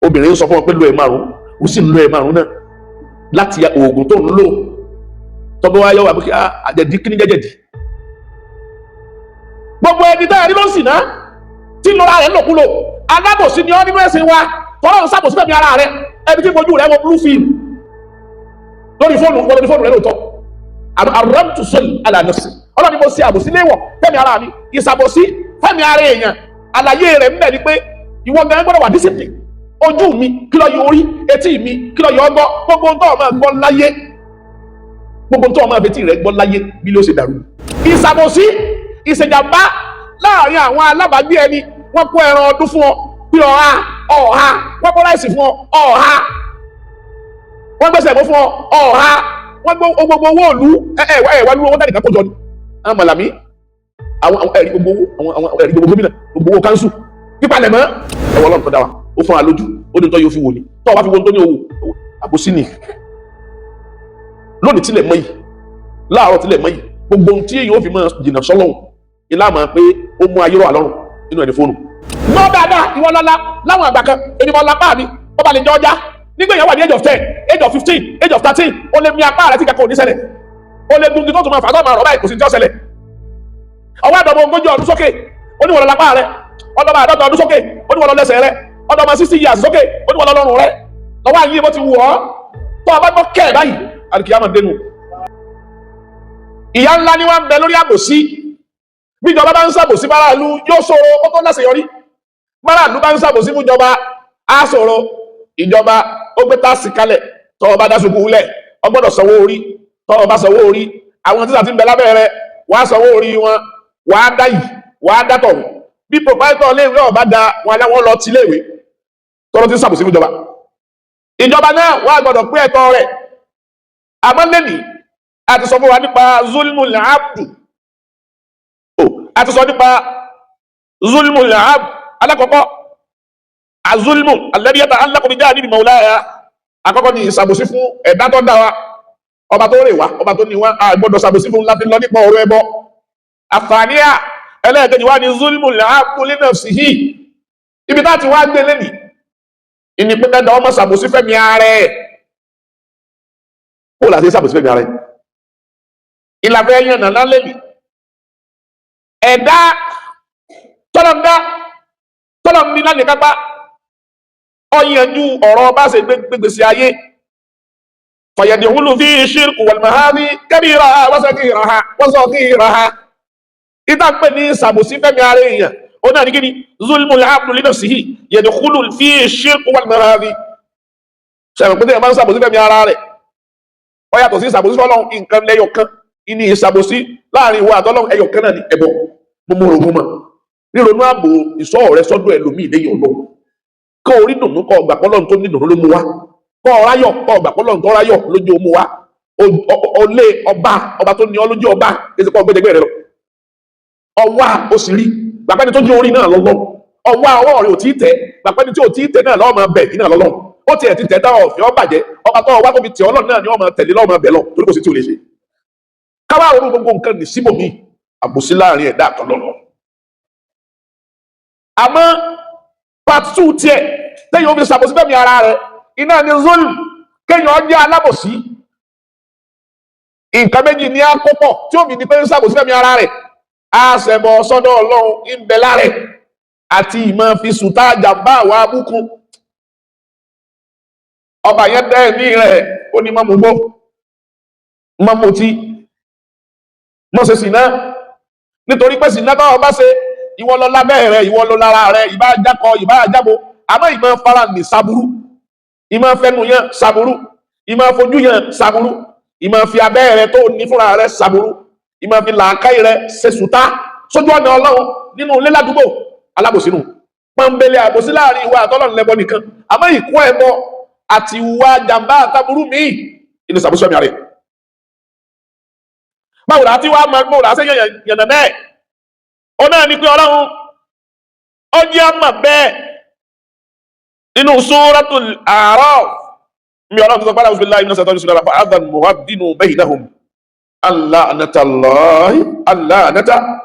obìnrin sọ fún ọ pé lo ẹ̀ márùn ó sì ń lo ẹ̀ márùn náà láti oògùn tó ń lò tọ́gbọ́n wáyé wà pé àjẹ̀dí kí ní jẹ́jẹ̀dí. gbogbo ẹni tá a rí ló ń sìn náà tí lọ́ra rẹ̀ lòkulò alábòsí ni ọ́ nínú ẹ̀sìn wa tọ́lọ́ ń sàbòsí fẹ́mi ara rẹ̀ ẹni tí fojú rẹ̀ wọ blue film lórí fóònù rẹ̀ lóòótọ́ àrùrẹ́mùtù sọ́lì alànàfsì ọlọ́ni mo ṣe àbòsí léwọ̀ fẹ́mi ara mi ìsàbòsí fẹ́mi ara èèyàn àlàyé rẹ̀ ń bẹ ni pé ìwọ gan gbọ́dọ̀ wà discipline ojú mi kí ló yọ orí etí mi kí ló yọ ọgbọ́ gbogbo ń tọ́ ọmọ gbọ́ láyé gbogbo ń tọ́ ọmọ àbẹ̀tí rẹ̀ gbọ́ láyé bí ló ṣe dàrú. ìsàbòsí ìṣèjàmbá láàrin àwọn alábàágbé ẹni wọ́n kó ẹran ọdún fún ọ pé ọ̀ha wọ́n kó ráìsì fún ọ ọ̀ha wọ́n gbèsè ẹ̀kọ́ fún ọ ọ̀ha wọ́n gbogbo owó òlu wà lú owó tàbí kákó jọ ni àwọn mọ̀làmí àwọn ẹ̀rí gbogbo owó àwọn ẹ̀rí gbogbo gómìnà gbogbo owó kánsù pípalẹ̀ mọ́ ẹ̀wọ̀ ọlọ́run tó dá wa ó fún wa lójú ó ní tọ́ yóò fi wò ní tọ́ wá fi wọ́n tó ní owó àbòsí ni lónìí tilẹ̀ mọ́ yìí láàárọ̀ tilẹ̀ mọ́ yìí gbogbo ohun tí èyí ó fi máa jìnnà sọ́lọ́hùn ilá máa pé ó mú ayé rọ̀ àlọ́run nínú ẹni fóònù. mọ́ dáadáa ìwọ lọ́lá láwọn àgbà kan èmi mọ́ lápá mi ó bá lè jọ ọjà nígbà yẹn wà ní age of 10 age of 15 age of 13 ó lè mi apá rẹ tí kankan ò ní ṣẹlẹ̀ ó lè gun tó tún máa fà tó máa rọ̀ báyìí kò sí ní tí ó ṣẹlẹ̀ ọwọ́ àdọ̀mọ 40 ọdún sókè oníwọ̀n lápá rẹ ọdọ̀mọ 50 ọdún sókè oníwọ̀n lẹ́sẹ̀ rẹ ọdọ̀mọ 60 years sókè oníwọ̀n lọ́rùn rẹ lọ́wọ́ àyè bó ti wù ọ́ tó ọba gbọ́ kẹ́ báyìí alìkìyàmọ̀ dénú. ìyá ńlá ni wọ́n ń bẹ lórí àbòsí bí ìjọba bá ń ṣàbòsí máràlú yóò ṣòro kó tó láṣeyọrí máràlú bá ń ṣàbòsí fún ìjọba á ṣòro ìjọba ó gbé táàsì kalẹ̀ tọ́ ọba dásùkú lẹ̀ ọ gbọ́dọ̀ sanwó orí tọ́ ọba sanwó orí àwọn tíṣà ti ń bẹ lábẹ́ rẹ wàá sanwó orí wọn wàá dá yìí wàá dátọ̀ bí proprietor léèwé ọba da wọn aláwọ̀ lọ ti léèwé tọ́lọ́ ti ń ṣàbòsí fún ìjọba náà wàá gbọ́dọ̀ pé ẹ̀tọ́ rẹ̀ àmọ́ lẹ́nìí a ti sọ fún wa nípa zulmul abdu a ti sọ nípa zulmul abdu alákọ̀ọ́kọ́ azulmu alladhi yata'allaqu bi janibi mawlaya àkọ́kọ́ ni ìṣàbòsí fún ẹ̀dá tó dá wa ọba tó rè wá ọba tó ní wá a gbọ́dọ̀ ṣàbòsí fún láti lọ nípa ọ̀rọ̀ ẹbọ àfààníà ẹlẹ́ẹ̀kejì wá ní zulmul abdu li nafsihi ibi tá ti wá gbé lẹ́nìí ìní pé kẹ́dà ọmọ ṣàbòsí fẹ́mi ààrẹ ó là sí ṣàbòsí fẹ́mi ààrẹ ìlàfẹ́ yẹn nàná lẹ́nìí ẹ̀dá tọ́lọ̀ ní láti kápá ọ̀yànjú ọ̀rọ̀ bá ṣe gbégbèsè ayé fàyẹ̀dì húlù fi ṣírkù wàlmàhárí kẹ́bíra wọ́sọ̀kíra ìta pè ní ṣàbòsí fẹ́mi ààrẹ èèyàn ó náà ní kí ni zulmul abdu li nafsihi yẹ̀dì húlù fi ṣírkù wàlmàhárí ṣẹ̀rọ̀ pé tẹ́yẹ̀ máa ń ṣàbòsí fẹ́mi ara rẹ̀ ó yàtọ̀ sí ṣàbòsí fọ́lọ́run nǹkan lẹ́yọ̀ kan ìní ìṣàbòsí láàrin ìwọ àtọ́lọ́run ẹyọ̀ kan náà ní ẹbọ mú orogún mọ́ ríronú ààbò ìṣọ́ rẹ sọ́dọ̀ ẹlòmíì lẹ́yìn ọlọ́run kọ́ orí dùnú kọ́ ọgbà pọ́lọ́run tó ní dùnú ló mú wá kọ́ ọ̀ráyọ̀ kọ́ ọgbà pọ́lọ́run tó ráyọ̀ lójú ó mú wá olé ọba tó ní ọ lójú ọba èsì kọ́ gbẹ́dẹ́gbẹ́ rẹ lọ ọwá ó sì rí gbàpẹ́ni tó ní orí náà lọ́lọ́ ọwá ọwọ́ rẹ ò tí tẹ̀ gbàpẹ́ni tí ò tí tẹ̀ náà lọ́ọ́ máa bẹ̀ iná lọ́lọ́ ó tiẹ̀ ti tẹ̀ táwọn ọ̀fẹ́ ọ bàjẹ́ ọba tó ọwá tó fi tẹ̀ ọlọ́run náà ni wọ́n máa tẹ̀lé lọ́ọ́ máa bẹ̀ lọ torí kò sí tí ò lè ṣe káwá ronú gbogbo nǹkan ní síbòmí àbòsí láàrin ẹ̀dá àtọ́lọ́run àmọ́ part 2 tí ẹ̀ tẹ́yìn omi ṣàbòsí fẹ́mi ara rẹ̀ iná ni zulm kéèyàn ọdí alábòsí nǹkan méjì ní àkópọ̀ tí omi ní pé ń ṣàbòsí fẹ́mi ara rẹ̀ a ṣẹbọ sọ́dọ̀ ọlọ́run ń bẹ lára rẹ̀ àti ìmọ̀ fi sùtá jàmbá àwọn abúkú ọba yẹn dẹ́ ní rẹ̀ ó ní mọ́múgbó mọ́mútí mọ́sẹ̀ sínà nítorí pé sínà tó ọba ṣe ìwọ lọ lábẹ́ rẹ̀ ìwọ lọ lára rẹ̀ ìbá jákọ ìbá jábo àmọ́ ìmọ̀ fara ní sàbúrú ìmọ̀ fẹnu yẹn sàbúrú ìmọ̀ fojú yẹn sàbúrú ìmọ̀ fi abẹ́ rẹ̀ tó ní fúnra rẹ̀ sàbúrú ìmọ̀ fi làákàyè rẹ̀ ṣe sùtá sójú ọ̀nà ọlọ́run nínú ilé ládùúgbò alábòsínú pọ́nbélé àbòsí láàrin ìwà àtọ́lọ́run lẹ́bọ nìkan àmọ́ ìkú ẹbọ àti ìwà jàmbá àtàbúrú míì ìní sàbòsí ọmọ rẹ̀ báwo la ti wá máa gbọ́ la ṣe yànnà náà ó náà ní pé ọlọ́run ó jẹ́ àmà bẹ́ẹ̀ nínú Suratul A'raf mi ọlọ́run tó sọ pàdé billahi minash shaitani rajim fa'adhan mu'adhdhinun baynahum alla'nata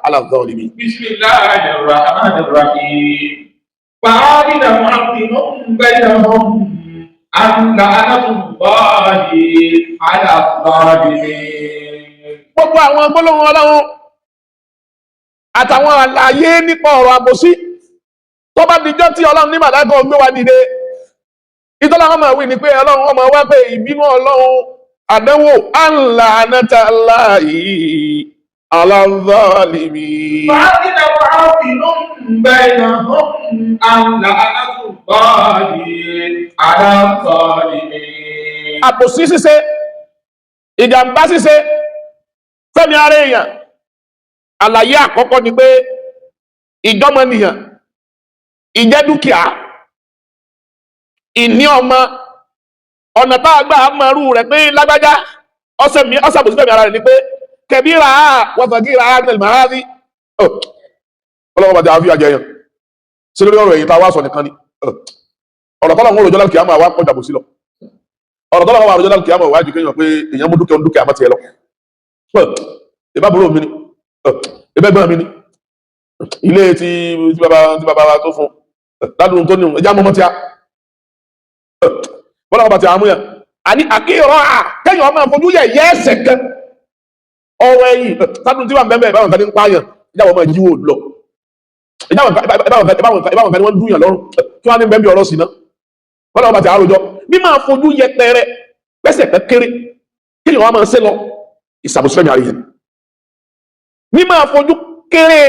'ala adh-dhalimin. Bismillahir Rahmanir Rahim. فعادل معطل بينهم أن لعنة الله على الظالمين. gbogbo àwọn gbólóhùn Ọlọ́run àtàwọn àlàyé nípa ọ̀rọ̀ àbòsí tó bá dijọ́ tí Ọlọ́run ní màláíkà gbé wa dìde ìtọ́lá ọmọ ìwé ni pé Ọlọ́run ọmọ wá pé ìbínú Ọlọ́run àdánwò àǹlà ànáta láàyè aláàzọ́ọ̀lìmí. فعادل معطل بينهم أن لعنة الله على الظالمين. àbòsí ṣíṣe ìjàmbá ṣíṣe fẹ́mi ara èèyàn àlàyé àkọ́kọ́ ni pé ìjọmọnìyàn ìjẹ́ dúkìá ìní ọmọ ọ̀nà tá a gbà mọ̀rú rẹ̀ pé lágbájá ọ̀sàbòsí fẹ́mi ara rẹ̀ ni pé kẹbí ra wọ́fọ̀gí ra nílùú màárí ọlọ́wọ́ bàtí àfíà jẹyàn sí lórí ọ̀rọ̀ èyí tá a wá sọ nìkan ni ọ̀rọ̀ tọ́lọ̀ ń rojọ́ láti kìámà wá kọjá bò sí lọ ọ̀rọ̀ tọ́lọ̀ ń rojọ́ láti kìámà wájú kéèyàn pé èèyàn mú dúkìá àmọ́ tiẹ̀ lọ ìbábúrò mi ni ìbẹ́gbọ́n mi ni ilé tí bàbá wa tó fún ládùn tó ní ẹjá mọ́mọ́ tí a bọ́lá ọba tí a mú yàn àní àkíyọ̀rọ̀ kẹ́yìn ọmọ àfojú yẹ ẹsẹ̀ kan ọwọ́ ẹ̀yìn ládùn tí wà mẹ́mẹ́ ìbáwọn kan ní ń pààyàn ìjáwọ̀ ọmọ ìjíwò lọ ìbáwọn kan ní wọ́n dúnyàn lọ́rùn kí wọ́n ní bẹ́ẹ̀ bí ọ̀rọ̀ sí náà bọ́lá ọba tí a rojọ́ bí máa fojú yẹ pẹrẹ pẹ́sẹ̀ kan kéré kẹ́yìn ọmọ ṣe lọ ìsàbòsílẹ̀ mi àríyàn ní máa fojú kéré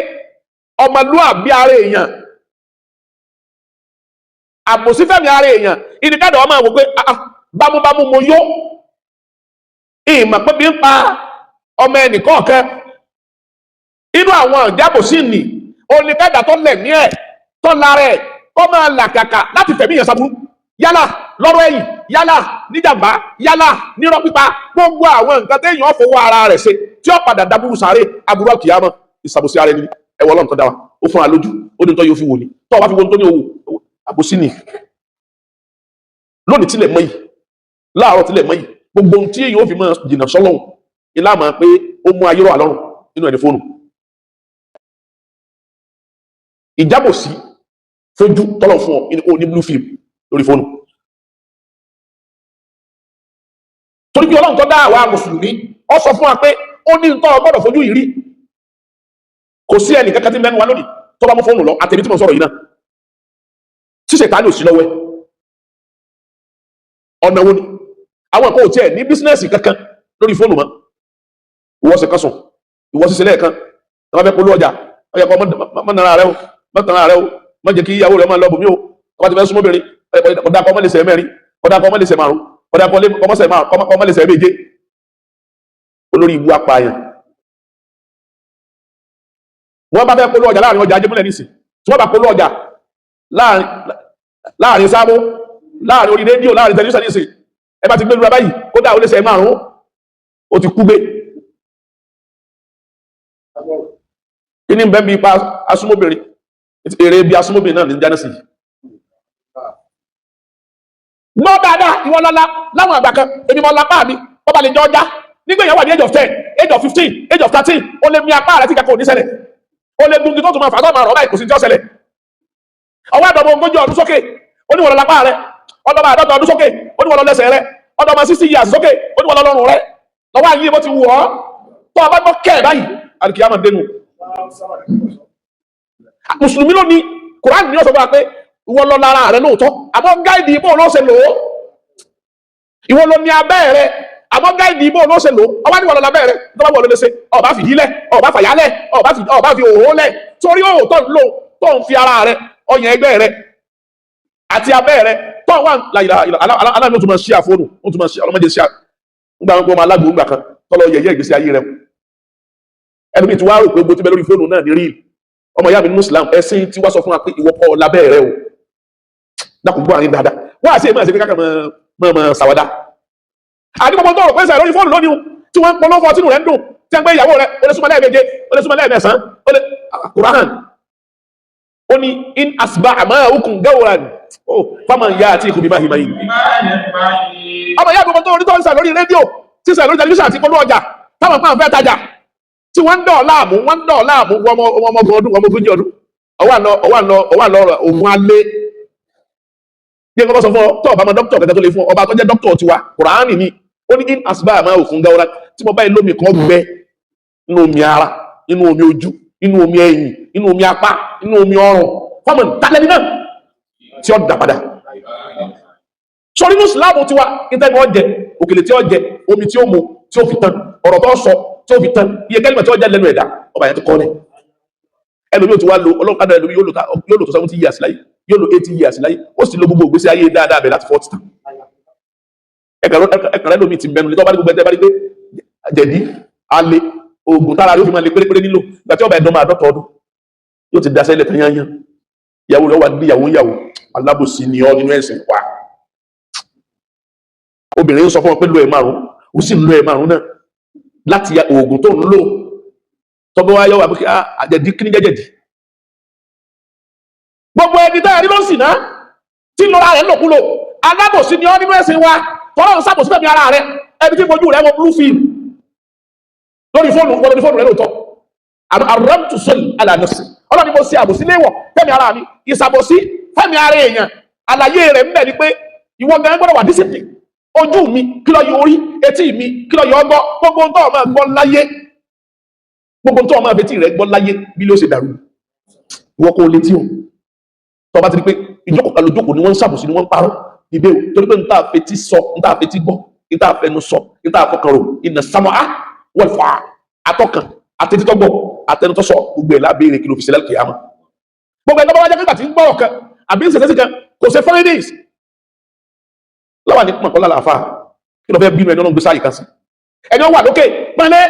ọmọlúàbí ara èèyàn àbòsífẹ́mi ara èèyàn ìdíkádọ̀ ọmọ àwọn pé bámúbámú mo yó ìmọ̀ pé bí ń pa ọmọ ẹnìkọ̀ọ̀kan inú àwọn ìjábòsí nì oníkádà tó lẹ̀ ní ẹ̀ tó lára ẹ̀ kó máa làkàkà láti fẹ̀mí yẹn sábúrú yálà lọ́rọ̀ ẹ̀yìn yálà níjàmbá yálà nírọ́ pípa gbogbo àwọn nǹkan téèyàn fowó ara rẹ̀ ṣe tí ó padà dábúrú sáré aburú àkìyámọ̀ ìsàbòsí ara ẹni ẹwọ Ọlọ́run tó dá wa ó fún wa lójú ó ní tó yóò fi wò ní tó bá fi wọn tó ní owó àbòsí ni lónìí tílẹ̀ mọ́ yìí láàárọ̀ tílẹ̀ mọ́ yìí gbogbo ohun tí èyí ó fi máa jìnnà sọ́lọ́hun ilá máa pé ó mú ayé rọ̀ àlọ́run nínú ẹni fóònù ìjábòsí fojú tọ́lọ̀ fún ọ ní blue film lórí fóònù torí bí Ọlọ́run tó dá àwa mùsùlùmí ó sọ fún wa pé ó ní nǹkan ọgbọ́dọ̀ fojú yìí rí kò sí ẹnì kankan tí mẹ́nu wa lónìí tó bá mú fóònù lọ àtẹ̀mí tí mo sọ̀rọ̀ yìí náà ṣíṣe ìtàlẹ̀ òsì lọ́wọ́ ọ̀nà wo ni àwọn nǹkan ò tiẹ̀ ní bísínẹ́sì kankan lórí fóònù mọ́ ìwọ ṣe kásùn ìwọ ṣiṣẹ́ lẹ́ẹ̀kan tí wọ́n fẹ́ polú ọjà ó yẹ kó mọ́ nara rẹ o mọ́ tàn rẹ o mọ́ jẹ́ kí ìyàwó rẹ máa lọ bòmí o wọ́n ti fẹ́ súnmọ́ obìnrin ọ̀dà kọ́ mọ́lẹ̀sẹ̀ mẹ́rin ọ̀dà kọ́ mọ́lẹ̀sẹ̀ márùn ọ̀dà kọ́ mọ́lẹ̀sẹ̀ méje olórí ìbú apààyàn wọ́n bá fẹ́ polú ọjà láàrin ọjà ajémúlẹ̀ nísìn tí wọ́n bá polú ọjà láàrin sábó láàrin orí rédíò láàrin tẹlifíṣàn nísìn ẹ bá ti gbé lura báyìí kódà ó lẹ́sẹ̀ márùn ó ti kú gbé kí ní bẹ́ẹ̀ bí ipa asúmọ́bìnrin èrè bí asúmọ́bìnrin náà ní jánẹ́sì gbọ́ dáadáa ìwọ lọ́lá láwọn àgbà kan èmi mọ́ lápá mi ó bá lè jọ ọjà nígbà ìyàwó àdí age of 10 age of 15 age of 13 ó lè mi apá rẹ̀ tí kakọ̀ ní ṣẹlẹ̀ ó lè gungi tó tún máa fà tó máa rọ̀ báyìí kò sí tí ó ṣẹlẹ̀ ọwọ́ àdọ̀mọ̀ ogójì ọdún sókè ó ní wọ́n lápá rẹ̀ ọdọ̀mọ̀ àdọ́ta ọdún sókè ó ní wọ́n lẹ́sẹ̀ rẹ̀ ọdọ̀mọ̀ 60 years sókè ó ní wọ́n lọ́rùn rẹ̀ lọ́wọ́ àyè bó ti wù ọ́ tó ọba gbọ́ kẹ́ báyìí alìkìyàmọ̀ dénú mùsùlùmí ló ní Kùránì ní ó sọ fún wa pé ìwọ lọ lára rẹ̀ lóòótọ́ àmọ́ gáìdì ibò ló ṣe lò ó ìwọ ló ní abẹ́ rẹ̀ àmọ́ gáìdì ibò ló ṣe lò ó ọba ní wọ́n lọ lábẹ́ rẹ̀ tó bá wọ́n ló lè ṣe ọba fìdílẹ̀ ọba fàyálẹ̀ ọba fi òhó lẹ̀ torí òótọ́ lò tó ń fi ara rẹ̀ ọyàn ẹgbẹ́ rẹ̀ àti abẹ́ rẹ̀ tó wà aláàmì ó tún máa ṣí àfóònù ó tún máa ṣí ọlọ́mọdé ṣí àgbà wọn gbọ́ máa lágbo ńgbà kan tọ́lọ yẹ̀yẹ́ ìgbésí ayé rẹ̀ ẹnu bí ti wá rò pé gbogbo tí bẹ lórí fóònù náà ní rí ọmọ ìyá mi ní Muslim ẹ̀sìn tí wá sọ fún wa pé ìwọ kọ́ lábẹ́ rẹ̀ o dákùn gbọ́ àyín dáadáa wọ́n àti èmi àti èmi káàkiri mọ́ sàwádà àti gbogbo tó rò pé sẹ̀ lórí fóònù lónìí tí wọ́n ń polówó tínú rẹ̀ ń dùn tí wọ́n gbé ìyàwó rẹ̀ ó lè súnmọ́ lẹ́ẹ̀méje ó lè súnmọ́ lẹ́ẹ̀mẹ́sàn ó lè Quran ó ní in asba amaukum gawran ó fáwọn ìyá àti ìkùnbí máa hìmáyì ọmọ ìyá gbogbo tó rí tó ń sẹ̀ lórí rédíò tí sẹ̀ lórí tẹlifíṣàn àti polówó ọjà táwọn kan fẹ́ tajà tí wọ́n ń dọ̀ láàmú ọmọ ọgbọ̀n ọdún ọmọ ogójì ọdún ọwà lọ ògùn alẹ́ bí ẹgbẹ́ sọ fún ọ tó ọba mọ dókítà kẹta tó lè fún ọ ọba tó jẹ́ dókítà tiwa Kùránì ni ó ní in asibá àmọ́ òkun gáwọ́rá tí mo bá yẹ lómi kan gbẹ inú omi ara inú omi ojú inú omi ẹ̀yìn inú omi apá inú omi ọrùn fọmọ tálẹ́ni náà tí ó dà padà sọ nínú Ìsìlámù tiwa ìtẹ́gbẹ́ ọjẹ òkèlè tí ó jẹ omi tí ó mu tí ó fi tán ọ̀rọ̀ tó sọ tí ó fi tán iye kẹ́lìmọ̀ tí ó jẹ́ lẹ́nu ẹ̀dá ọba yẹn ti kọ́ ni ẹlòmí ò ti wá lo ọlọ́kadà ẹlòmí yóò lò tó 70 years láyé yóò lo 80 years láyé ó sì lo gbogbo ìgbésí ayé dáadáa bẹ̀ láti 40 tán ẹ̀kàrẹ́ lómi ti bẹnu lé tó bá ní gbogbo ẹgbẹ́ bá rí pé jẹ̀dí alẹ́ oògùn tára yóò fi máa lè pérépéré nílò ìgbà tí ọba ẹ̀dọ́ máa dọ́tọ̀ ọdún yóò ti daṣẹ́ ilẹ̀ tanyanya ìyàwó rẹ̀ wà ní ìyàwó alábòsí ni ọ nínú ẹ̀sìn wa obìnrin sọ fún ọ pé lo ẹ̀ márùn ó sì lo ẹ̀ márùn náà láti oògùn tó ń lò tọ́gbọ́ wá yọ wà pé àjẹ̀dí kí ní jẹ́jẹ̀dí gbogbo ẹni táyà rí ló sì ná tí lọ́ra rẹ̀ lòkulò alábòsí ni ọ nínú ẹ̀sìn wa tọ́lọ́ ń sàbòsí fẹ́mi ara rẹ̀ ẹni tí fojú rẹ̀ wọ blue film lórí fóònù rẹ̀ lóòótọ́ àrùrẹ́mùtù sọ́lì alànàṣì ọlọ́ni mo ṣe àbòsí léwọ̀ fẹ́mi ara mi ìsàbòsí fẹ́mi ara èèyàn àlàyé rẹ̀ ń bẹ̀ ni pé ìwọ gan gbọ́dọ̀ wà discipline ojú mi kí ló yọ orí etí mi kí ló yọ ọgbọ́ gbogbo ń tọ́ ọmọ gbọ́ láyé gbogbo ń tọ́ ọmọ abetí rẹ̀ gbọ́ láyé bí ló ṣe dàrú ìwọ kò létí o tọ́ bá ti rí pé ìjókòó lójókòó ni wọ́n ń ṣàbòsí ni wọ́n ń parọ́ ibẹ̀ o torí pé níta fetí sọ níta fetí gbọ́ níta fẹnu sọ níta fọkànrò ìnà sámọ́ á wọ́n fà á atọ́kàn àtẹnitọ́gbọ̀ àtẹnitọ́sọ gbogbo ẹ̀ lábẹ́rẹ́ kí ló fi ṣe lálẹ́ kìámà gbogbo ẹ̀ lọ́wọ́ nígbà tí ń gbọ́ ọ̀kan àbí ń ṣẹ̀ṣẹ̀ sí kan kò ṣe 4 days láwà ní pọ̀n kọ́lá làáfà kí ló fẹ́ bínú ẹni ọlọ́run gbé sáyé kan sí ẹni ó wà lókè pẹ́lẹ́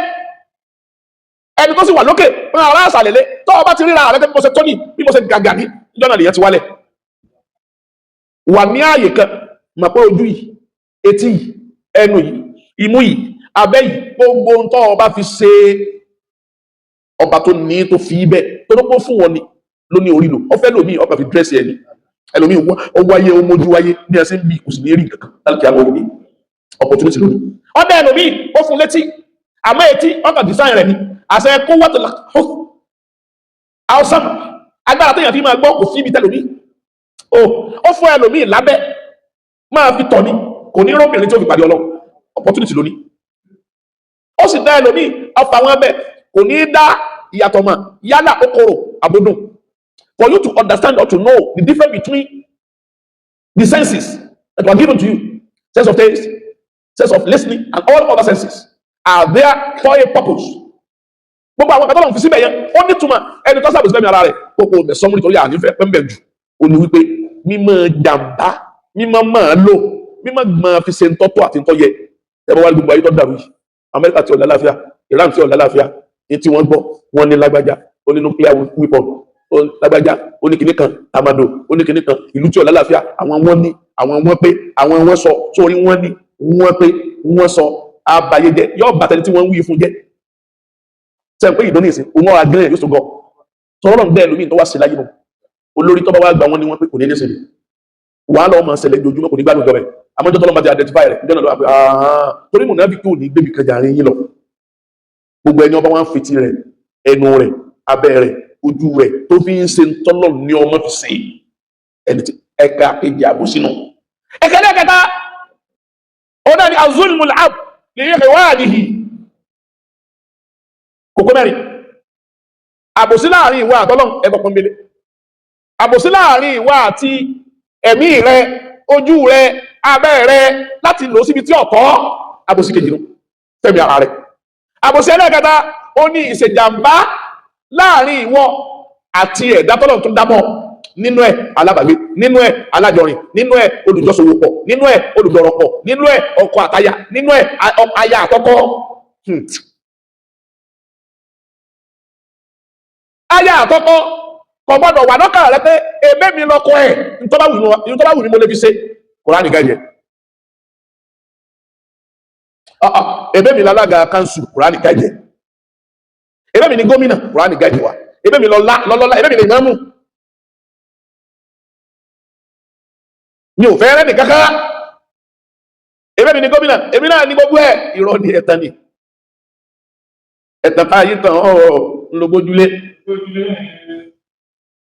ẹni tó sì wà lókè pẹ́lẹ́ ara àṣàlẹ̀lẹ́ tó ọba ti ríra rẹ̀ bí mo ṣe tóní bí mo ṣe gàgà ní ìjọ́nà lèyàn ti wálẹ̀ wà ní ààyè kan mọ̀ pé ojú yìí etí yìí ẹnu yìí imú yìí abẹ́ yìí gbogbo ń tọ́ ọba fi ṣe ọba tó ní tó fi ibẹ̀ tó ló kó fún wọn ni ló ní orí lò ọfẹ́ lòmí ọkà fi dírẹ́sì ẹni ẹlòmí ó wáyé ó mójú wáyé bí ẹsẹ̀ ń bí kò sì ní rí nǹkan láti àwọn òní opportunity lónìí ọbẹ̀ ẹlòmí ó fún létí àmọ́ etí ọkà design rẹ̀ ni àṣẹ kó wọ́tò àwọsàn agbára téèyàn fi máa gbọ́ kò fi ibi tẹlòmí ó fún ẹlòmí lábẹ́ máa fi tọ̀ ni kò ní rọ́bìnrin tó fi pàdé ọlọ́run opportunity lónìí ó sì dá ẹlòmí ọfà wọn bẹ kò ní dá ìyàtọ̀ mọ̀ yálà okòrò àbúdùn for you to understand or to know the difference between the senses that were given to you sense of taste sense of listening and all other senses are there for a purpose gbogbo àwọn akẹ́kọ̀ọ́ fi síbẹ̀ yẹn ó ní túmọ̀ ẹni tó sábà síbẹ̀ ara rẹ̀ kókó ọ̀bẹ sọmúlì torí ànífẹ́ pẹ́ńbẹ̀ jù ó ní wípé mímọ́ jàǹbá mímọ́ máa lò mímọ́ máa fi ṣe ntọ́tọ́ àti ntọ́yẹ ẹ̀rọ wa gbogbo ayé tó dàrú yìí Amẹ́ríkà tí ọ̀lá láfíà Iran tí ọ̀lá láfíà ní tí wọ́n gbọ́ wọ́n ní lágbájá ó ní nuclear weapon ó lágbájá ó ní kinní kan tamado ó ní kinní kan ìlú tí ọ̀lá láfíà àwọn wọ́n ní àwọn wọ́n pé àwọn wọ́n sọ sórí wọ́n ní wọ́n pé wọ́n sọ abayé jẹ yóò bàtẹ́ni tí wọ́n ń wí fún jẹ́ sẹ́n pé ìdóní ìsìn òun ọ̀rọ̀ agẹ́rẹ́ yóò tó gọ́ sọ́rọ̀ bẹ́ẹ̀ lómi tó wá sí láyé mọ́ olórí tó bá wá gba wọn ni wọ́n pé kò ní ní sílẹ̀ wàhálà ọmọ ṣẹlẹ̀ ojoojúmọ́ kò ní gbádùn ìjọba ẹ̀ àmọ́jọ́ tọ́lọ́mọ ti identify rẹ̀ ìjọ́nà lọ́wọ́ pé torí mùnàbí kí ò ní gbébi kan jàrin yín lọ gbogbo ẹni ọba wọn fetí rẹ̀ ẹnu rẹ̀ abẹ́ rẹ̀ ojú rẹ̀ tó fi ń ṣe tọ́lọ̀ ní ọmọ fi ṣe ẹni tí ẹ̀ka kejì àbòsínú ẹ̀ka lẹ́kẹta ọ̀nà ni azulmul ab lè yẹ wáàdìhì kòkó mẹ́rin àbòsí láàrin ìwà àtọ́lọ́ ẹ̀kọ́ pọ́nbélé àbòsí láàrin ìwà àti ẹ̀mí rẹ ojú rẹ abẹ́ rẹ láti lò síbi tí ọ̀tọ̀ àbòsí kejì nù fẹ́mi ara rẹ àbòsí ẹlẹ́kẹta ó ní ìṣèjàmbá láàrin ìwọ àti ẹ̀dá tọ́lọ̀ tó dámọ̀ nínú ẹ̀ alábàgbé nínú ẹ̀ alájọrin nínú ẹ̀ olùjọsowòpọ̀ nínú ẹ̀ olùdọ̀rọ̀pọ̀ nínú ẹ̀ ọkọ àtaya nínú ẹ̀ aya àkọ́kọ́ aya àkọ́kọ́ kò gbọ́dọ̀ wà lọ́kàn rẹ pé èmé mi lọ́kọ ẹ̀ nítorí wù ní mo lè fi ṣe Kùránì gáyẹ èmé mi lálága kanṣu Kùránì gáyẹ èmé mi ní gómìnà Kùránì gáyẹ wa èmé mi lọ́lá èmé mi lè ìmáàmù mi ò fẹ́ rẹ́ nìkankan èmé mi ní gómìnà èmi náà ní gbogbo ẹ̀ irọ́ ni ẹ̀tàn ni ẹ̀tàn táyé tàn ọ́ ńlọgbójúlé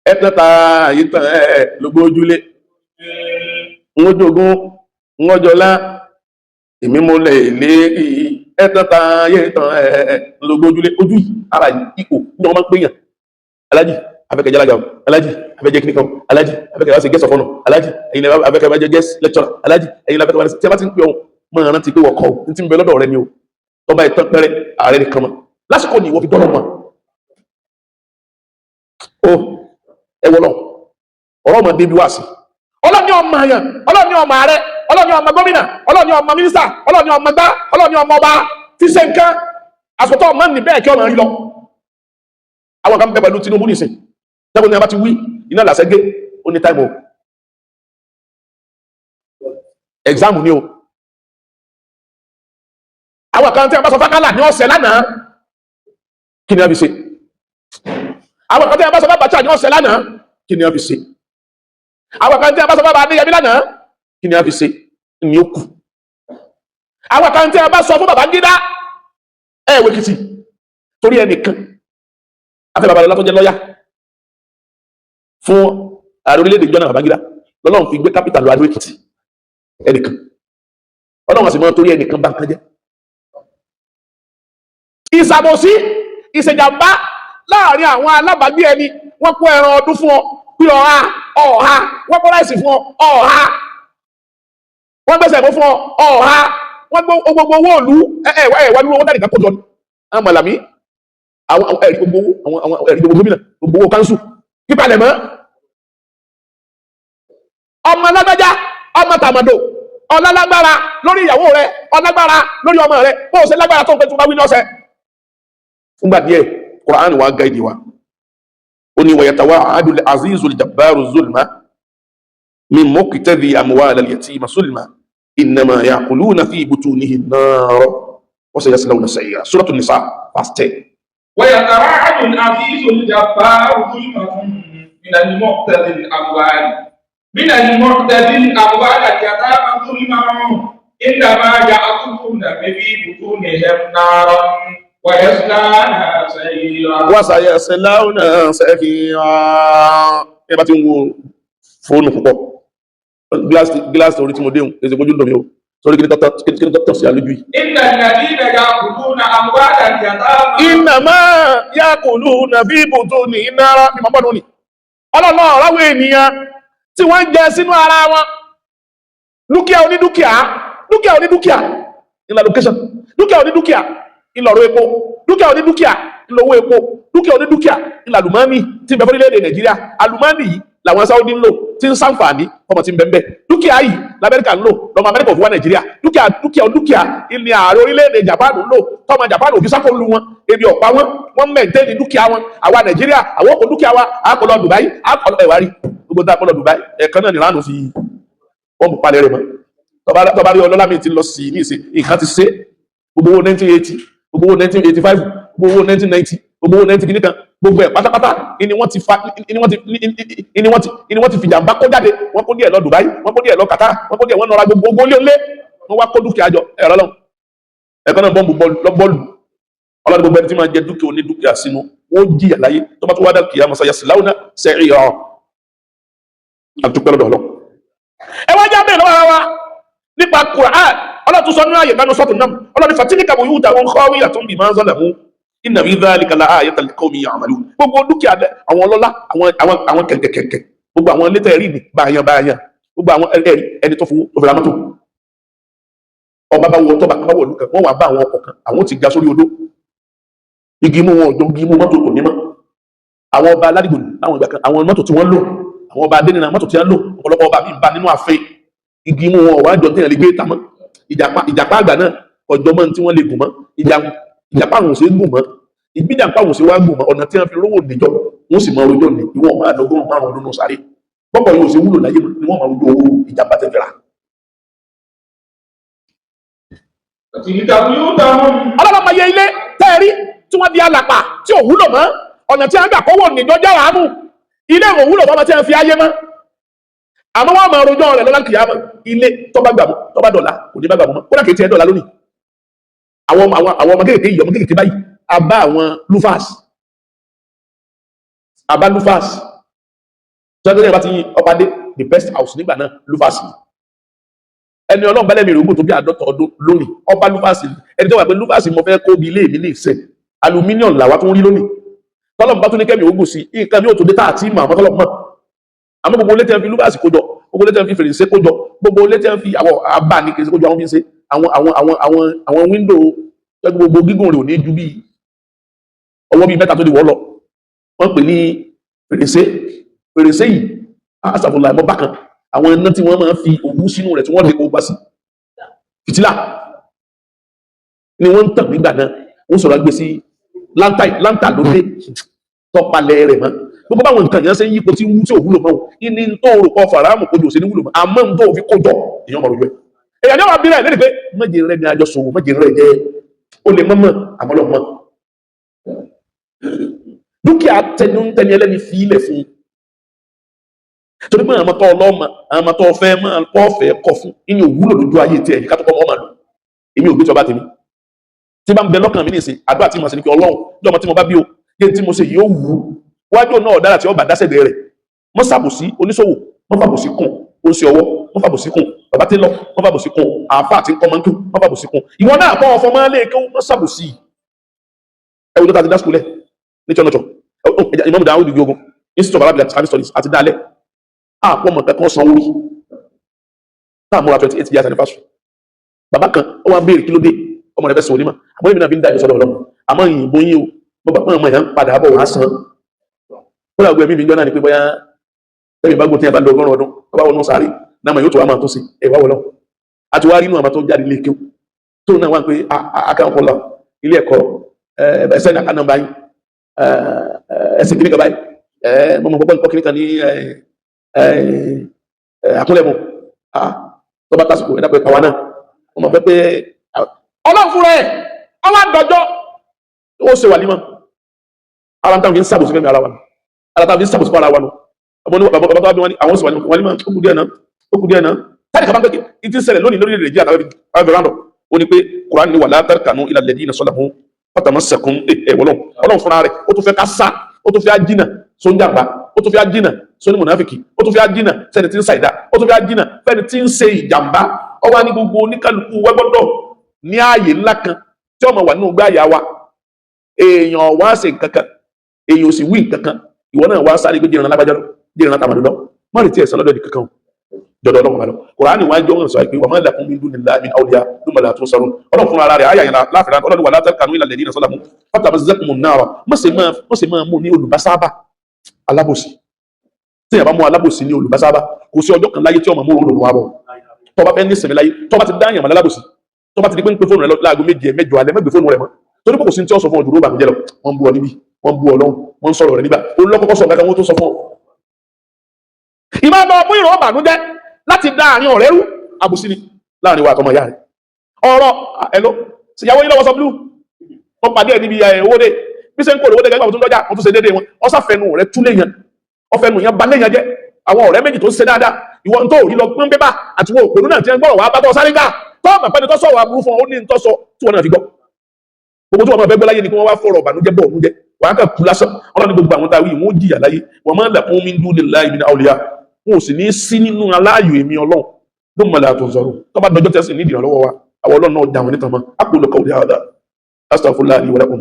ẹ̀tàn ta ìtàn lógbó ojúlé ń jogún ń jọlá èmi mo lè lérí ẹ̀tàn ta ìtàn lógbó ojúlé ojú yìí ara ipò ní wọn máa ń pèèyàn alájì afẹ́kẹ̀jẹ́ alága o alájì afẹ́jẹ́ kíníkan alájì afẹ́kẹ̀jẹ́ wá sí guest of honor alájì ẹ̀yin afẹ́kẹ̀jẹ́ wá jẹ́ guest lecturer alájì ẹ̀yin afẹ́kẹ̀jẹ́ wá sí tí a bá ti ń pè ọ́n mọ́ rántí pé wọ́n kọ́ ní tí ń bẹ lọ́dọ̀ rẹ ni o tọ́ba ìtàn pẹ́rẹ́ ààrẹ nìkan mọ́ lásìkò ní ìwọ fi dọ́rọ̀ mọ́ o ẹwọ lọ ọ̀rọ̀ ọmọ débi wá sí ọlọ́ni ọmọ àyàn ọlọ́ni ọmọ ààrẹ ọlọ́ni ọmọ gómìnà ọlọ́ni ọmọ mínísítà ọlọ́ni ọmọ gbá ọlọ́ni ọmọ ọba tí ṣe nǹkan àsopọ̀ ọmọ ní bẹ́ẹ̀ kí ọmọ rí lọ àwọn kan bẹ pẹ̀lú Tinubu nìsín tẹ́kùn ní a bá ti wí iná làṣẹ gé ó ní táìmù exam ni o àwọn kan tí a bá sọ fákàlà ní ọ̀sẹ̀ lánàá kí ni a fi ṣe àwọn kan tí a bá sọ fún Abacha ní ọ̀sẹ̀ lánàá kí ni a fi ṣe àwọn kan tí a bá sọ fún Adéyẹmí lánàá kí ni a fi ṣe ní ó kù àwọn kan tí a bá sọ fún Babangida wékìtì torí ẹnìkan afẹ́ Babalọlá tó jẹ́ lọ́yà fún ààrẹ orílẹ̀-èdè ìjọ náà Babangida lọ́lọ́run fi gbé kápítà lọ Adó Èkìtì ẹnìkan ọlọ́run àti mọ́ torí ẹnìkan bá nǹkan jẹ́ ìsàbòsí ìṣèjàmbá láàrin àwọn alábàágbé ẹni wọ́n kó ẹran ọdún fún ọ pé ọ̀há wọ́n kó láìsí fún ọ ọ̀há wọ́n gbẹ́sẹ̀ mú fún ọ ọ̀há wọ́n gbogbo owó òlú ẹ̀wà nínú owó dánìkan kó jọ ní àwọn mọ̀làmí àwọn ẹ̀rí gbogbo owó àwọn ẹ̀rí gbogbo gómìnà gbogbo owó kánsù pípalẹ̀ mọ́ ọmọ lágbájá ọmọ tàmàdò ọlálágbára lórí ìyàwó rẹ ọlágbára lórí ọmọ rẹ bó o ṣe lágbára tó ń pẹ́ tó bá wí lọ́sẹ̀ fúngbà díẹ̀ Qur'an wa gaidi wa oni wa yatawa'adu al-azizu al-jabbaru zulma min muqtadi amwal al-yatima sulma innama ya'kuluna fi butunihim nar wa sayaslawna sa'ira suratu an-nisa verse 10 wa yatawa'adu al-azizu al-jabbaru zulma min al-muqtadi al-amwal min al-muqtadi al-amwal al-yatama zulma innama ya'kuluna fi butunihim nar wàsàyẹ̀sẹ̀láwọ̀nà sẹ́fìyà ẹ bá ti ń wo fóònù púpọ̀ gíláàsì orí tí mo déhùn èsì ojú lómi o sórí kí ní tọ́tọ̀ sí alójú yìí iná máa yá kùlù nà bí ibùdó ní iná ara ní mọ́bọ̀nù ní ọlọ́lọ́ ọ̀ráwọ̀ ènìyàn tí wọ́n ń jẹ sínú ara wọn dúkìá onídúkìá ìlà location dúkìá onídúkìá ìlọ̀rọ̀ epo dúkìá onídúkìá ìlọ̀wọ́ epo dúkìá onídúkìá ìlàlùmọ́nì tí ń bẹ fórílẹ̀-èdè Nàìjíríà àlùmọ́nì yìí làwọn Saudi ń lò tí ń ṣàǹfààní ọmọ tí ń bẹ dúkìá yìí l'Amẹ́ríkà ń lò lọ́mọ Amẹ́ríkà òfin wá Nàìjíríà dúkìá ìní ààrẹ orílẹ̀-èdè Japan ń lò tọ́mọ Japan òfin sáfò lu wọn ebi ọ̀pá wọn mẹ́ǹtẹ́ẹ̀nì dúkìá wọn àwa Nàìjíríà àwọn kò dúkìá wa àkọlọ Dubai ẹ̀wárí gbogbo tá àkọlọ Dubai ẹ̀kan náà ní ránù fi wọ́n bù palẹ̀ rẹ̀ mọ́ tọ́ba rí ọlọ́lá mi ti lọ sí ní ìsìn nǹkan ti ṣe gbogbo owó 1980 gbogbo owó 1985 gbogbo owó 1990 gbogbo owó 19 kìnnìkan gbogbo ẹ̀ pátápátá ni wọ́n ti fìjàmbá kó jáde wọ́n kó díẹ̀ lọ Dubai wọ́n kó díẹ̀ lọ Qatar wọ́n kó díẹ̀ wọ́n nọra gbogbo olé wọ́n wá kó dúkìá jọ ẹ̀rọ lọ́wọ́ ẹ̀kan náà bọ́ọ̀lù ọlọ́dún gbogbo ẹni tí máa jẹ dúkìá oní dúkìá sínú wọ́n jìyà láyé tó bá tó wá dá kìí àmọ́ sayà síláwùnà sẹ́rí ọ̀ àtúpẹ́ lọ́dọ̀ ọlọ́ ẹ wá jábẹ́ lọ́wọ́ wa nípa Qur'an ọlọ́tún sọ nínú àyè ìbánu sọ́tún náà ọlọ́ni fatilka buyutahum khawiyatun bima zalamu inna fi dhalika la ayatan liqawmin ya'malun gbogbo dúkìá àwọn ọlọ́lá àwọn kẹ̀kẹ̀kẹ̀kẹ̀ gbogbo àwọn létẹ̀ rí ní báyàn gbogbo àwọn ẹni tó fowó tó fẹ́ra mọ́tò ọba bá wọ tọ́ba bá wọ lùkàn wọ́n wà bá àwọn ọkọ̀ kan àwọn ti ga sórí odó igi mú wọn ọjọ́ igi mú mọ́tò kò ní mọ́ àwọn ọba aládìgbò láwọn ìgbà kan àwọn mọ́tò tí wọ́n lò àwọn ọba adé nínú mọ́tò tí wọ́n lò ọ̀pọ̀lọpọ̀ ọba bíi bá nínú ààfin igi mú wọn ọ̀wá jọ tí wọ́n lè gbé ìta mọ́ ìjàpá àgbà náà ọjọ́ mọ́ tí wọ́n lè gùn mọ́ ìjàpá àwọn òsè gùn mọ́ ìbíjàpá àwọn òsè wá gùn mọ́ ọ̀nà tí wọ́n fi rówó níjọ wọ́n sì mọ ọjọ́ ní ìwọ̀n máa lọ́gọ́rùn márùn ọdún sáré pọ́pọ̀ yóò ṣe wúlò láyé ni wọ́n máa rojú owó ìjàpá tẹ́ fẹ́ra. ọlọ́run máa yẹ ilé tẹ́ẹ̀rí tí wọ́n di alàpà tí ò wúlò mọ́ ọ̀nà tí wọ́n gbà kówó níjọ jára mú ilé ìwò wúlò fọ́mọ tí wọ́n fi ayé mọ́ àmọ́ wọ́n máa rojọ́ rẹ̀ lọ́la kìyàmọ́ ilé tọ́ba gbàmú tọ́ba dọ̀la kò ní bá gbàmú mọ́ kódà kìí tiẹ̀ dọ̀la lónìí àwọn ọmọ kéèké yìí ọmọ kéèké báyìí abá àwọn lufas Jọ́dún yẹn bá ti yin ọba dé the best house nígbà náà lúfàsì ẹni ọlọ́run bẹ́lẹ̀ mi rògbò tó bí 50 ọdún lónìí ọba lúfàsì ẹni tó wà pé lúfàsì mo fẹ́ kó bí ilé mi ní ìsẹ̀ aluminium làwa tó ń rí lónìí tọ́lọ́mù bá tún ní kẹ́mi ògùn sí nǹkan mi ò tó dé tá àti ìmọ̀ àmọ́ tọ́lọ́mù mọ̀ àmọ́ gbogbo ilé tí wọ́n fi lúfàsì kójọ gbogbo ilé tí wọ́n fi fèrèsé kójọ gbogbo ilé tí wọ́n fi àwọn abá ní kèsì kójọ àwọn fi ń ṣe àwọn wíńdò gbogbo gígùn rẹ̀ ò ní ju bí ọwọ́ bíi 3 tó di wọ́ lọ wọ́n pè ní fèrèsé yìí àṣàfùlà ẹ̀mọ́ bákan àwọn iná tí wọ́n máa ń fi òwú sínú rẹ̀ tí wọ́n lè kó gbá sí fìtílà ni wọ́n ń tàn nígbà náà wọ́n sọ̀rọ̀ gbé sí láńtà lóde tọpalẹ̀ rẹ̀ mọ́ gbogbo báwọn nǹkan yẹn ṣe ń yípo tí wú tí ò wúlò mọ́ ní tó rò pọ̀ fàrámù kójò sí ní wúlò mọ́ àmọ́ ń tó fi kójọ èèyàn mọ̀ lójú ẹ̀ èèyàn ní wàá bí rẹ̀ lẹ́nu pé méje rẹ̀ ní àjọṣòwò méje rẹ̀ jẹ́ ó lè mọ́mọ́ àmọ́lọ́mọ́ dúkìá tẹni ẹlẹ́ni fi ilẹ̀ fún torí pé àwọn tó ọlọ́mọ àwọn tó fẹ́ máa kọ́ fẹ́ kọ̀ fún inú òwúlò lójú ayé tí ẹ̀yìn kátó kọ́ ọmọ lò èmi ò gbé tí ọba tèmi tí bá ń bẹ lọ́kàn mi nìsín àdúrà tí mo sì ní kí ọlọ́run lọ́mọ tí mo bá bí o yé tí mo ṣe yóò wù ú wájú náà ọ̀dára tí ọba dásẹ̀dẹ̀ rẹ̀ mọ́ sàbòsí oníṣòwò mọ́ fàbòsí kùn oṣù ọwọ́ mọ́ fàbòsí kùn bàbá télọ̀ mọ́ fàbòsí kùn àáfà àti kọ́mọ́ntù mọ́ fàbòsí kùn ìwọ náà kọ́ ọfọ máa lé kí wọ́n sàbòsí ẹwù tó ta ti dá skulẹ̀ ní chọ́nọ́chọ́ Imam Dawud ogun Institute of Arabic and Islamic Studies àti dálẹ̀ àpọ̀ mọ̀ kankan sanwó rí náà múra 28 years anniversary bàbá kan ó wá ń béèrè kí ló dé ọmọ rẹ̀ fẹ́ sọ onímọ̀ àmọ́ èmi náà fi ń dá ìsọdọ̀ ọlọ́run àmọ́ ìyìnbó yín o bọ́bá pọ́n ọmọ yẹn ń padà bọ̀ wá san ó làgbé ẹ̀mí mi jọ náà ni pé bóyá ẹ̀mí bá gbótin àbálò 100 ọdún tó bá wọnú sáré náà yóò tó wá máa tó sí ẹ̀wá wọlọ́ àti wá rí inú àmọ́ tó jáde ilé kéw tó náà wá pé akáwọn lọ ilé ẹ̀kọ́ ẹ̀sẹ̀ ní àkànnà báyìí ẹ̀sìn kìnnìkan báyìí mọ̀mọ́ pọ́pọ́ nǹkan kìnnìkan ní àkúnlẹ̀mù tó bá tásìkò ẹ̀dá pé pàwà náà wọ́n mọ̀ pé ọlọ́run fúnra ẹ̀ ọlọ́dọ̀jọ́ ó ṣe wà nímọ̀ ara ń tàn fi ń sàbòsí fẹ́mi ara wa ara tàn fi ń sàbòsí fún ara wa nù ọmọ ní bàbá tó wá bí wọn ní àwọn sì wà nímọ̀ ó kù díẹ̀ náà táyì kàbá pé kí ti ṣẹlẹ̀ lónìí lórí Nàìjíríà àwọn ìbẹ̀rẹ̀ ó ní pé Kùránì ní wà látàkànú ilal ladina salamu fatamassakum ọlọ́run fúnra rẹ̀ ó tún fẹ́ ká sá ó tún fẹ́ ajínà sóńjàmbá ó tún fẹ́ ajínà sóní mùnáfíkì ó tún fẹ́ ajínà sẹ́ni tí ń ṣàìdá ó tún fẹ́ ajínà fẹ́ni tí ń ṣe ìjàmbá ọwọ́ ní gbogbo oníkálukú wẹ́gbọ́dọ̀ ní ààyè ńlá kan tí ọmọ wà nínú gbáyà wa èèyàn wá ṣe nǹkankan èèyàn ò sì wí nǹkankan ìwọ náà wá sáré pé jẹ́rìnà lágbájá lọ jẹ́rìnà tàmàdù lọ má retí ẹ̀san lọ́dọ̀ di kankan jọ̀dọ̀ ọlọ́run bá lọ Kùránì wá jọ́ sọ pé wa ma lakum min dunillahi min awliya thumma la tunsarun ọlọ́run fúnra ara rẹ̀ ayà yẹn láfẹ̀rẹ̀ ọlọ́run wà látàkànú ilal ladina salamu fatamazzakumun nara mọ́sẹ̀ máa mú ní olùbásábà alábòsí tí yàrá mú alábòsí ní olùbásábà kò sí ọjọ́ kan láyé tí ọmọ mú olùwà bọ̀ tó bá fẹ́ ní ìsinmi láyé tó bá ti dá yàn mọ́ alábòsí tó bá ti di pé ń pe fóònù rẹ̀ láago 7 8 alẹ́ mẹ́gbẹ̀ fóònù rẹ̀ mọ́ torí pé kò sí tí ó sọ fún ọ dúró bàmíjẹ́ lọ wọ́n bú ọ níbí wọ́n bú ọ lọ́hùn wọ́n sọ̀rọ̀ rẹ̀ nígbà olùlọ́kọ́kọ́ sọ nǹkan wọn tó sọ fún ọ. ìmọ̀ ọmọ fún ìrọ̀ bànújẹ́ láti dá àárín ọ̀rẹ́ rú àbùsí ni láàrin wa àtọmọ ìyá rẹ̀ ọ̀rọ̀ ẹ̀lọ́ ìyàwó yìí lọ́wọ́ sọ blú wọ́n pàdé ẹ̀ níbi owóde bí sẹ́ ń kó owóde gẹ́gẹ́ àwọn tó ń dọ́jà wọ́n tó ṣe déédéé wọn ọ̀sáfẹ́nu rẹ̀ túlé yẹn ọ̀fẹ́nu yẹn balẹ̀ yẹn jẹ́ àwọn ọ̀rẹ́ méjì tó ṣe dáadáa ìwọ tó rí lọ pín pépà àti wọn òpònú náà ti ń gbọ́rọ̀ wá bá tọ́ sáré gbà tọ́ ọ̀mọ̀ pẹ́ni tó sọ̀rọ̀ aburú fún ọ ó ní tó sọ tí wọn náà fi gbọ́ gbogbo tí wọn máa fẹ́ gbọ́ láyé ni kí wọ́n wá fọ̀rọ̀ ọ̀bànújẹ́ bọ̀ ọ̀nújẹ́ wàá kà kú lásán ọlọ́ni gbogbo àwọn táwí wọn ó jìyà láyé wọn máa ń lẹ̀kún min dunillahi min awliya wọn ò sì ní sí nínú aláàyò èmi ọlọ́run ló mọ̀lẹ́ àtúnṣọrọ̀ tó bá dọjọ́ tẹ́sí nídìí ìrànlọ́wọ́ wa àwọn ọlọ́run náà dà wọn nítan mọ́ aqulu qawli hadha astaghfirullahi li wa lakum.